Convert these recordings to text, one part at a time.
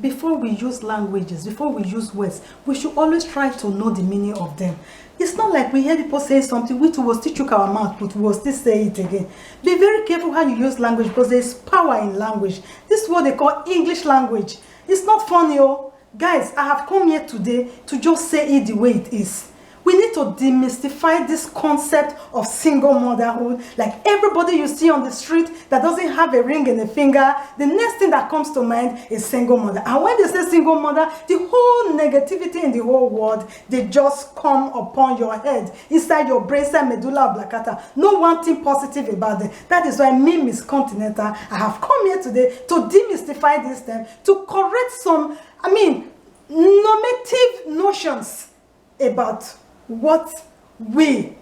before we use languages, before we use words, we should always try to know the meaning of them. It's not like we hear people say something, we too will still chook our mouth, but we will still say it again. Be very careful how you use language, because there's power in language. This is what they call English language. It's not funny, oh. Guys, I have come here today to just say it the way it is. We need to demystify this concept of single motherhood. Like everybody you see on the street that doesn't have a ring in the finger, the next thing that comes to mind is single mother. And when they say single mother, the whole negativity in the whole world, they just come upon your head, inside your brain, inside medulla oblongata. No one thing positive about them. That is why me, Miss Continental, I have come here today to demystify this thing, to correct some, normative notions about what we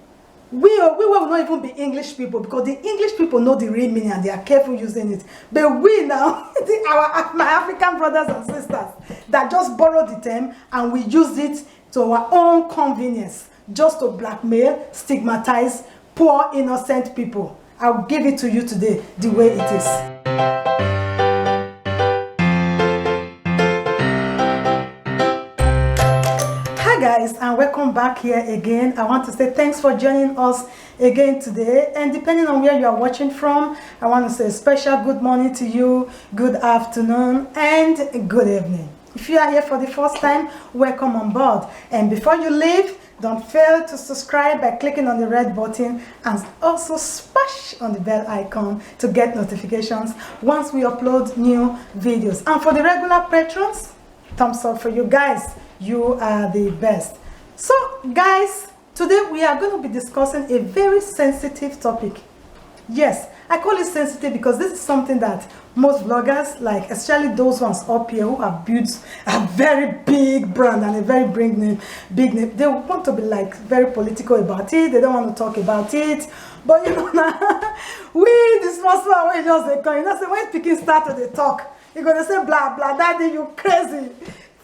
will not even be English people, because the English people know the real meaning and they are careful using it. But we now, my African brothers and sisters, that just borrow the term and we use it to our own convenience, just to blackmail, stigmatize poor, innocent people. I'll give it to you today the way it is. Guys, and welcome back here again. I want to say thanks for joining us again today, and depending on where you are watching from, I want to say a special good morning to you, good afternoon, and good evening. If you are here for the first time, welcome on board. And before you leave, don't fail to subscribe by clicking on the red button, and also smash on the bell icon to get notifications once we upload new videos. And for the regular patrons, thumbs up for you guys. You are the best. So guys, today we are going to be discussing a very sensitive topic. Yes, I call it sensitive because this is something that most vloggers, like especially those ones up here who have built a very big brand and a very big name, they want to be like very political about it. They don't want to talk about it. But you know, now we this first one we just they come. You know, say when speaking start to the talk, you're gonna say blah blah, daddy, you crazy.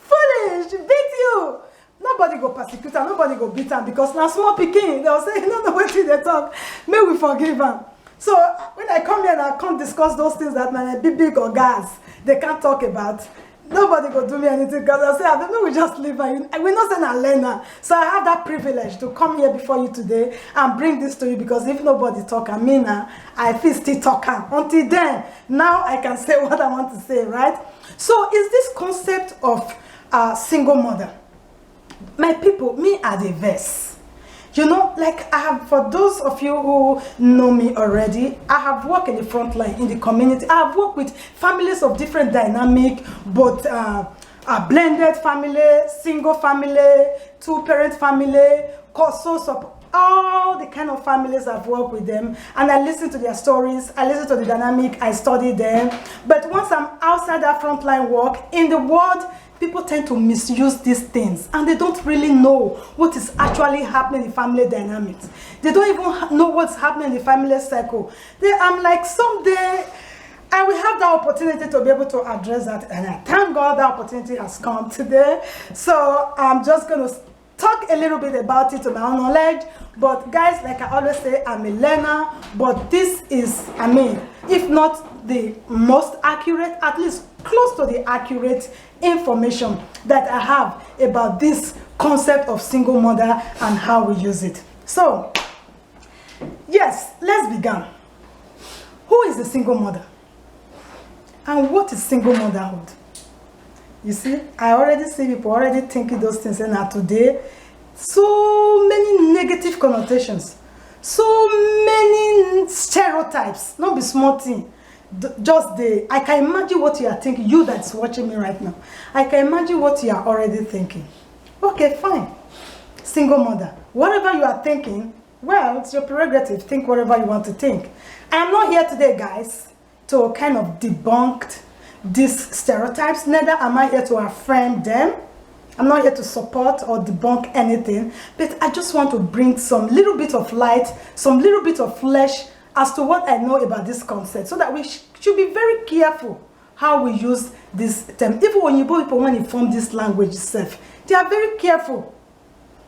Foolish, beat you. Nobody go persecute her, nobody go beat her, because now small pikin, they'll say, you don't know what they talk. May we forgive them. So when I come here and I can't discuss those things that my big or gas, they can't talk about, nobody go do me anything, because they'll say, I don't know, we just leave her. We're not saying I learn her. So I have that privilege to come here before you today and bring this to you, because if nobody talk, I feel still talking. Until then, now I can say what I want to say, right? So is this concept of single mother, my people, me are the verse. You know, like I have, for those of you who know me already, I have worked in the front line in the community. I have worked with families of different dynamic, both a blended family, single family, two-parent family, all the kind of families. I've worked with them, and I listen to their stories, I listen to the dynamic, I study them. But once I'm outside that frontline work in the world, people tend to misuse these things, and they don't really know what is actually happening in family dynamics. They don't even know what's happening in the family circle. I'm like, someday I will have the opportunity to be able to address that, and I thank God that opportunity has come today. So I'm just going to talk a little bit about it to my own knowledge. But guys, like I always say, I'm a learner, but this is, if not the most accurate, at least close to the accurate information that I have about this concept of single mother and how we use it. So yes, let's begin. Who is a single mother? And what is single motherhood? You see, I already see people already thinking those things, and now today, so many negative connotations, so many stereotypes, not be small thing. I can imagine what you are thinking, you that's watching me right now. I can imagine what you are already thinking. Okay, fine. Single mother. Whatever you are thinking, well, it's your prerogative. Think whatever you want to think. I am not here today, guys, to kind of debunk these stereotypes. Neither am I here to affirm them. I'm not here to support or debunk anything. But I just want to bring some little bit of light, some little bit of flesh as to what I know about this concept, so that we should be very careful how we use this term. Even when people when they form this language itself, they are very careful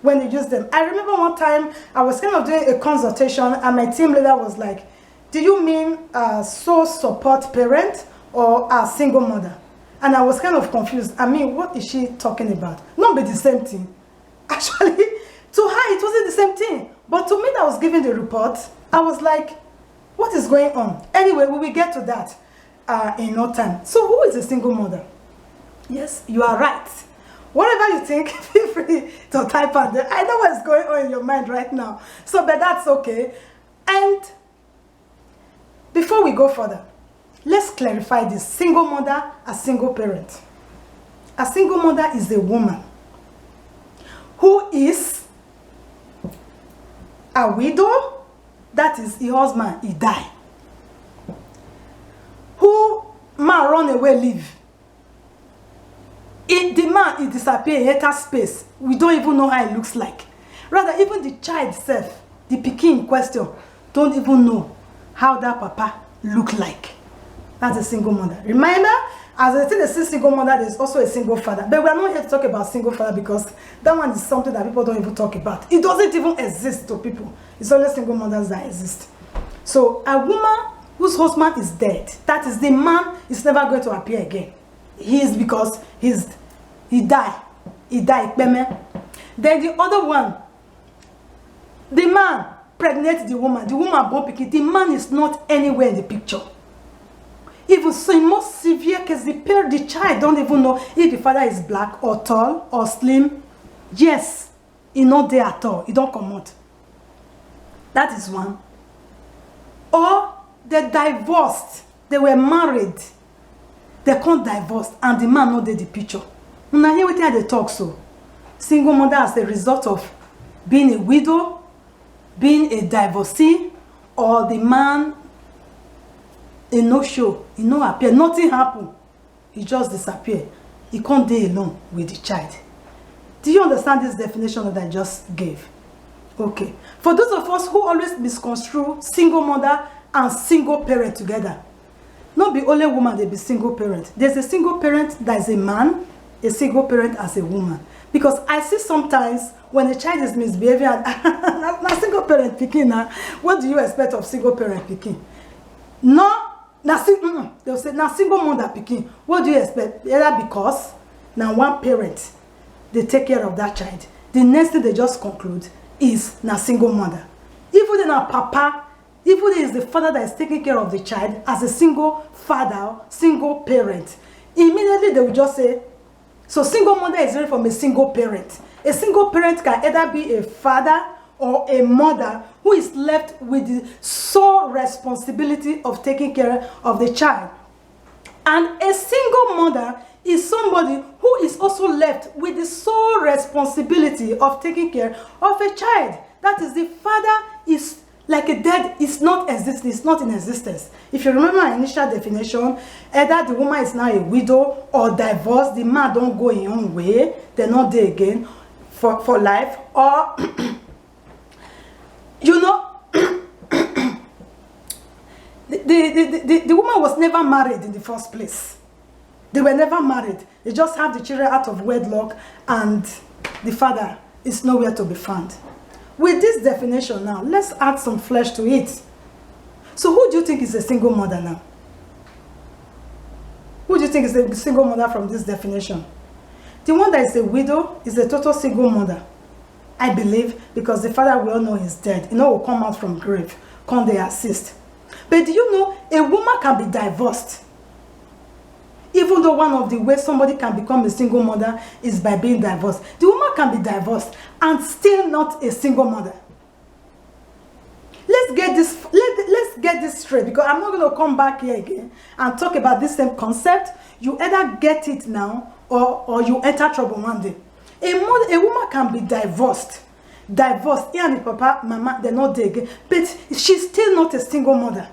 when they use them. I remember one time I was kind of doing a consultation, and my team leader was like, do you mean sole support parent or a single mother? And I was kind of confused. I mean, what is she talking about? Not be the same thing. Actually, to her, it wasn't the same thing. But to me that was giving the report, I was like, what is going on? Anyway, we will get to that in no time. So who is a single mother? Yes, you are right. Whatever you think, feel free to type out there. I know what's going on in your mind right now. So, but that's okay. And before we go further, let's clarify this. Single mother, a single parent. A single mother is a woman who is a widow, that is, the husband, he died. Who man run away, leave. The man, he disappear, he enter space. We don't even know how it looks like. Rather, even the child self, the pikin in question, don't even know how that papa look like. That's a single mother. Remember, as I say, the single mother, there's also a single father. But we are not here to talk about single father because that one is something that people don't even talk about. It doesn't even exist to people. It's only single mothers that exist. So a woman whose husband is dead, that is, the man is never going to appear again. He is because he died. He died. Then the other one, the man pregnant the woman born pikin. The man is not anywhere in the picture. Even so, in most severe case, the child don't even know if the father is black or tall or slim. Yes, he not there at all. He don't come out. That is one. Or they divorced. They were married. They can't divorce, and the man not there the picture. Now here we tell the talk so. Single mother as a result of being a widow, being a divorcee, or the man a no show, he no appear, nothing happen. He just disappear. He can't stay alone with the child. Do you understand this definition that I just gave? Okay. For those of us who always misconstrue single mother and single parent together, not be only woman, they be single parent. There's a single parent that is a man, a single parent as a woman. Because I see sometimes when a child is misbehaving, na single parent picking now, what do you expect of single parent picking? No, they'll say na single mother picking. What do you expect? Either because now one parent they take care of that child. The next thing they just conclude is na single mother. Even then a papa, even if it's the father that is taking care of the child as a single father, single parent, immediately they will just say, so single mother is different from a single parent. A single parent can either be a father or a mother who is left with the sole responsibility of taking care of the child. And a single mother is somebody who is also left with the sole responsibility of taking care of a child. That is, the father is like a dead, is not existing, it's not in existence. If you remember my initial definition, either the woman is now a widow or divorced, the man don't go in own way, they're not there again for life, or you know, the woman was never married in the first place. They were never married. They just have the children out of wedlock and the father is nowhere to be found. With this definition now, let's add some flesh to it. So who do you think is a single mother now? Who do you think is a single mother from this definition? The one that is a widow is a total single mother. I believe, because the father we all know is dead. You know, will come out from grave. Can they assist? But do you know, a woman can be divorced. Even though one of the ways somebody can become a single mother is by being divorced. The woman can be divorced and still not a single mother. Let's get this straight, because I'm not going to come back here again and talk about this same concept. You either get it now or you enter trouble one day. A woman can be divorced. Divorced. He and the papa, mama, they're not there again. But she's still not a single mother.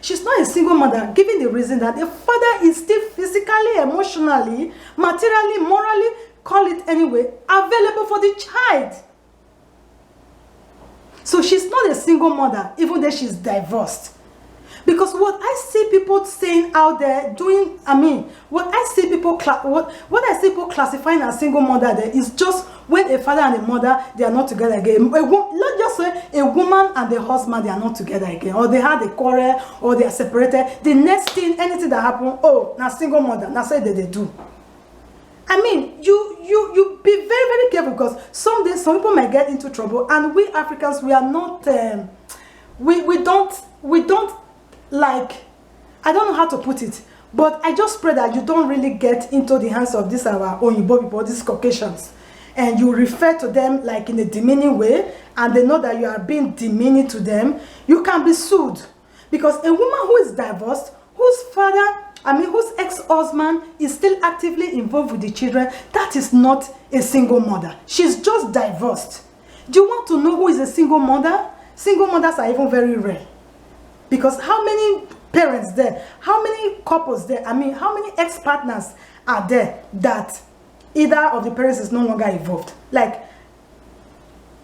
She's not a single mother, given the reason that the father is still physically, emotionally, materially, morally, call it anyway, available for the child. So she's not a single mother, even though she's divorced. Because what I see people saying out there, doing, what I see people classifying as single mother there is just when a father and a mother, they are not together again. Let's just say a woman and a husband, they are not together again, or they had a quarrel, or they are separated. The next thing, anything that happen, oh, now single mother, now say that they do. You be very, very careful, because some people might get into trouble, and we Africans, we are not, we don't like, I don't know how to put it, but I just pray that you don't really get into the hands of this our Oyibo people, these Caucasians, and you refer to them like in a demeaning way, and they know that you are being demeaning to them. You can be sued, because a woman who is divorced, whose ex-husband is still actively involved with the children, that is not a single mother. She's just divorced. Do you want to know who is a single mother? Single mothers are even very rare. Because how many parents there, how many couples there, how many ex-partners are there that either of the parents is no longer involved? Like,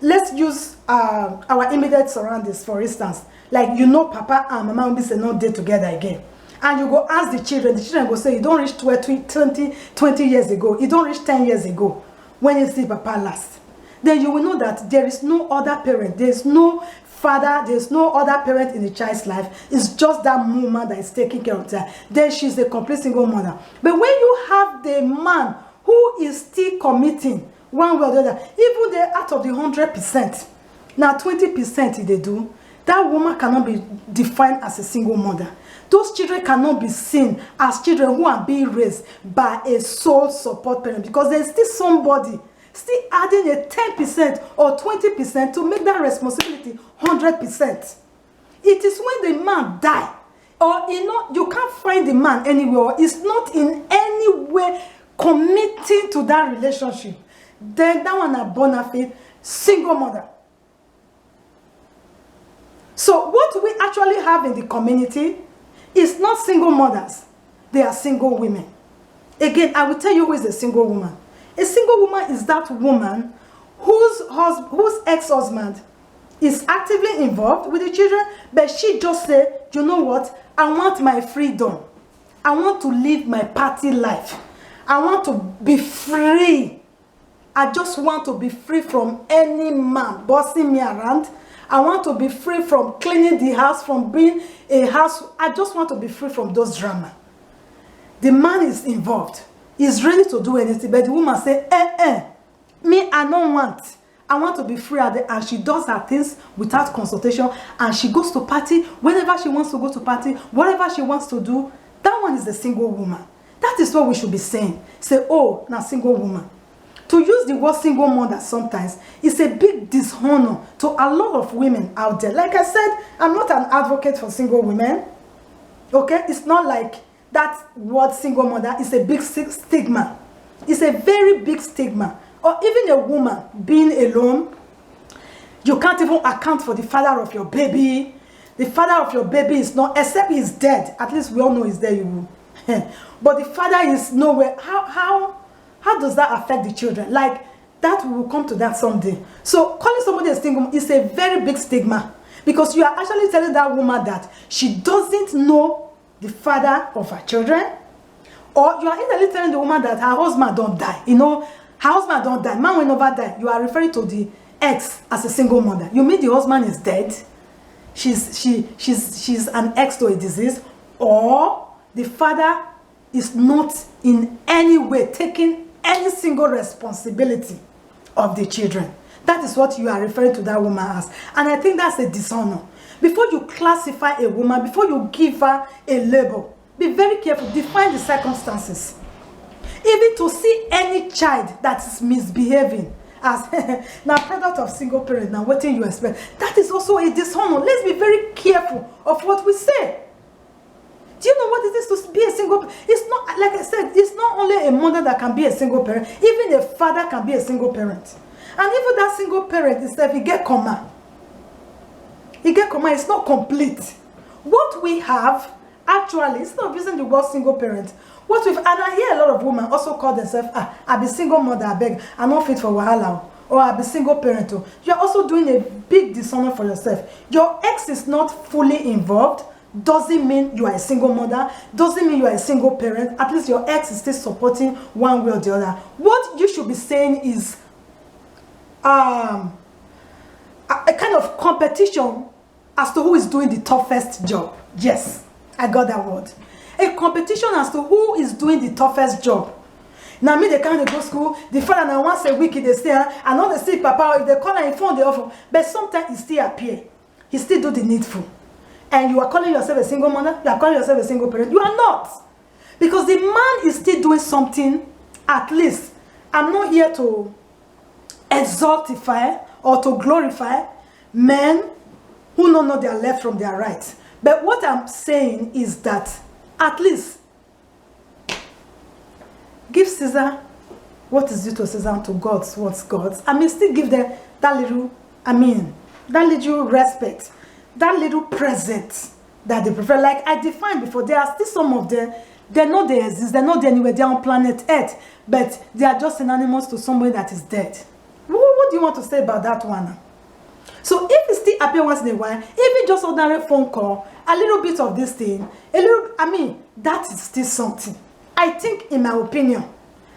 let's use our immediate surroundings, for instance. Like, Papa and Mama will be saying no day together again. And you go ask the children go say, you don't reach 20 years ago, you don't reach 10 years ago, when you see Papa last. Then you will know that there is no other parent, there is no father, there is no other parent in the child's life. It's just that woman that is taking care of her. Then she's a complete single mother. But when you have the man who is still committing one way or the other, even they out of the 100%, now 20% they do, that woman cannot be defined as a single mother. Those children cannot be seen as children who are being raised by a sole support parent, because there's still somebody still adding a 10% or 20% to make that responsibility 100%. It is when the man dies, or you can't find the man anywhere, or is not in any way committing to that relationship, then that one a bona fide single mother. So what we actually have in the community is not single mothers, they are single women. Again, I will tell you who is a single woman. A single woman is that woman whose ex-husband is actively involved with the children, but she just said, you know what, I want my freedom. I want to live my party life. I want to be free. I just want to be free from any man bossing me around. I want to be free from cleaning the house, from being a house. I just want to be free from those drama. The man is involved. He's ready to do anything, but the woman say, me, I don't want. I want to be free at the, and she does her things without consultation, and she goes to party whenever she wants to go to party, whatever she wants to do. That one is a single woman. That is what we should be saying. Say, oh, now single woman. To use the word single mother sometimes is a big dishonor to a lot of women out there. Like I said, I'm not an advocate for single women. Okay? It's not like that word single mother is a big stigma. It's a very big stigma. Or even a woman being alone, you can't even account for the father of your baby. The father of your baby is not, except he's dead. At least we all know he's there. You will. But the father is nowhere. How does that affect the children? Like, that we will come to that someday. So calling somebody a single is a very big stigma, because you are actually telling that woman that she doesn't know the father of her children, or you are either telling the woman that her husband don't die. Her husband don't die. Man will never die. You are referring to the ex as a single mother. You mean the husband is dead? She's an ex to a disease, or the father is not in any way taking any single responsibility of the children. That is what you are referring to that woman as. And I think that's a dishonor. Before you classify a woman, before you give her a label, be very careful. Define the circumstances. Even to see any child that is misbehaving as now product of single parent, now what do you expect? That is also a dishonor. Let's be very careful of what we say. Do you know what it is to be a single parent? It's not, like I said, it's not only a mother that can be a single parent. Even a father can be a single parent. And even that single parent itself, he get comma. It's not complete. What we have, actually, it's not using the word single parent. What we've, and I hear a lot of women also call themselves, I be single mother, I beg, I'm not fit for wahala, or I be single parent. You're also doing a big dishonor for yourself. Your ex is not fully involved doesn't mean you are a single mother, doesn't mean you are a single parent. At least your ex is still supporting one way or the other. What you should be saying is a kind of competition as to who is doing the toughest job. Yes, I got that word. A competition as to who is doing the toughest job. Now me they can't go school, the father now once a week they stay, and not they see papa, if they call and phone they offer, but sometimes he still appear. He still do the needful. And you are calling yourself a single mother, you are calling yourself a single parent. You are not. Because the man is still doing something, at least. I'm not here to exaltify or to glorify men who don't know their left from their right. But what I'm saying is that at least give Caesar what is due to Caesar and to God's what's God's. I mean, still give them that little, that little respect, that little present that they prefer. Like I defined before, there are still some of them, they know they exist, they're not there anywhere, they're on planet Earth, but they are just synonymous to somebody that is dead. What do you want to say about that one? So if it still appears once in a while, even just ordinary phone call, a little bit of this thing, a little, that is still something. I think, in my opinion,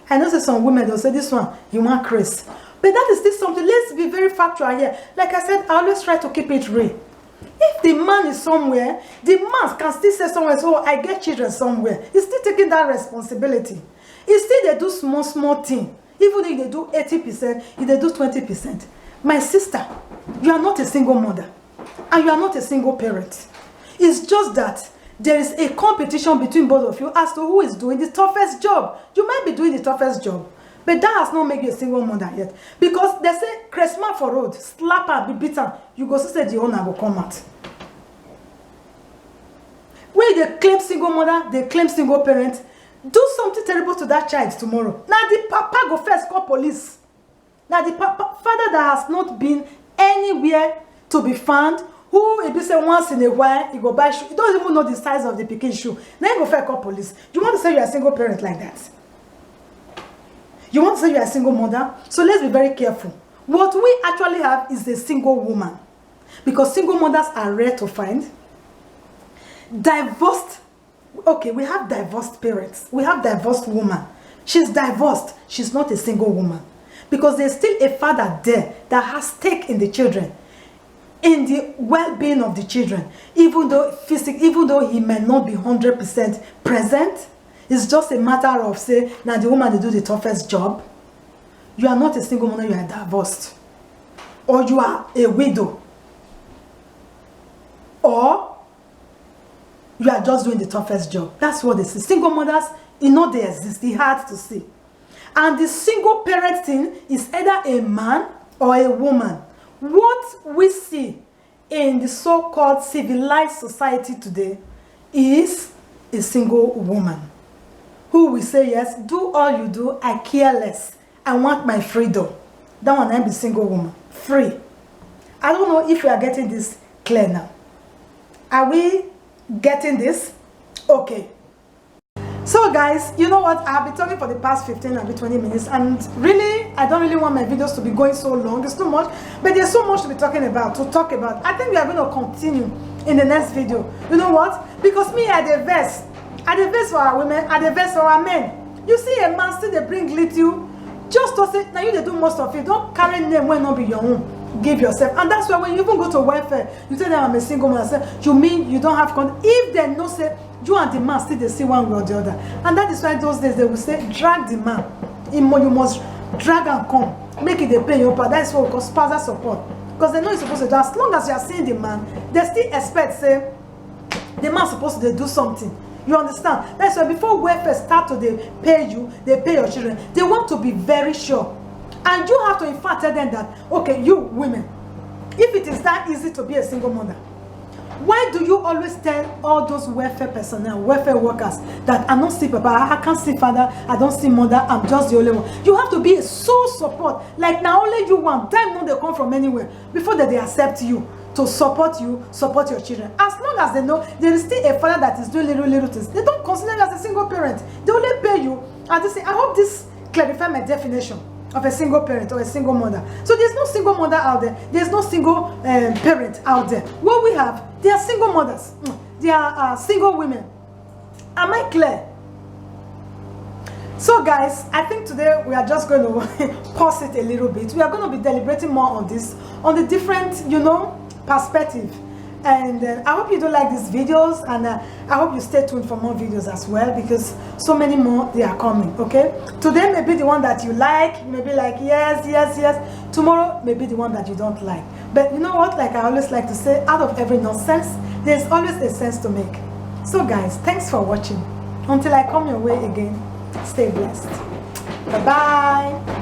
I know that some women, they'll say this one, you want Chris. But that is still something. Let's be very factual here. Like I said, I always try to keep it real. If the man is somewhere, the man can still say somewhere, so I get children somewhere. He's still taking that responsibility. He still they do small thing. Even if they do 80%, if they do 20%. My sister, you are not a single mother. And you are not a single parent. It's just that there is a competition between both of you as to who is doing the toughest job. You might be doing the toughest job, but that has not made you a single mother yet. Because they say, Christmas for road, slap her, be beaten. You go say the owner will come out. When they claim single mother, they claim single parent, do something terrible to that child tomorrow. Now the papa go first call police. Now the father that has not been anywhere to be found, who if you say once in a while, he go buy shoe, he don't even know the size of the pikin shoe. Now you go first call police. You want to say you're a single parent like that? You want to say you're a single mother? So let's be very careful. What we actually have is a single woman. Because single mothers are rare to find. Divorced, okay, we have divorced parents. We have divorced woman. She's divorced. She's not a single woman. Because there's still a father there that has stake in the children, in the well-being of the children. Even though he may not be 100% present, it's just a matter of, say, now the woman, they do the toughest job. You are not a single mother, you are divorced. Or you are a widow. Or you are just doing the toughest job. That's what they say. Single mothers, you know they exist. It's hard to see. And the single parent thing is either a man or a woman. What we see in the so-called civilized society today is a single woman who will say, yes, do all you do, I care less. I want my freedom. That one, I'm a single woman. Free. I don't know if we are getting this clear now. Are we getting this? Okay. So guys, you know what? I've been talking for the past 15 maybe 20 minutes, and really, I don't really want my videos to be going so long. It's too much, but there's so much to be talking about, to talk about. I think we are going to continue in the next video. You know what? Because me, I the verse for our women, I the verse for our men. You see a man still they bring little, just to say, now you they do most of it. Don't carry name when not be your own. Give yourself. And that's why when you even go to welfare, you tell them I'm a single man. Say, you mean you don't have contact? If they know, say, you and the man still they see one way or the other. And that is why those days they will say, drag the man. You must drag and come. Make it they pay your part. That's what we call spousal support. Because they know you're supposed to do. As long as you are seeing the man, they still expect, say, the man supposed to do something. You understand? That's why before welfare start to they pay you, they pay your children, they want to be very sure. And you have to in fact tell them that, okay, you women, if it is that easy to be a single mother, why do you always tell all those welfare personnel, welfare workers, that I don't see papa, I can't see father, I don't see mother, I'm just the only one? You have to be a sole support. Like now only you want. Them know they come from anywhere before that they accept you to support you, support your children. As long as they know there is still a father that is doing little things, they don't consider you as a single parent. They only pay you. And they say, I hope this clarifies my definition of a single parent or a single mother. So there's no single mother out there. There's no single parent out there. What we have, they are single mothers. they are single women. Am I clear? So guys, I think today we are just going to pause it a little bit. We are going to be deliberating more on this, on the different, you know, perspective. And I hope you do like these videos, and I hope you stay tuned for more videos as well, because so many more, they are coming. Okay, today may be the one that you like, you may be like yes, yes, yes. Tomorrow may be the one that you don't like. But you know what, like I always like to say, out of every nonsense there's always a sense to make. So guys, thanks for watching. Until I come your way again, stay blessed. Bye bye.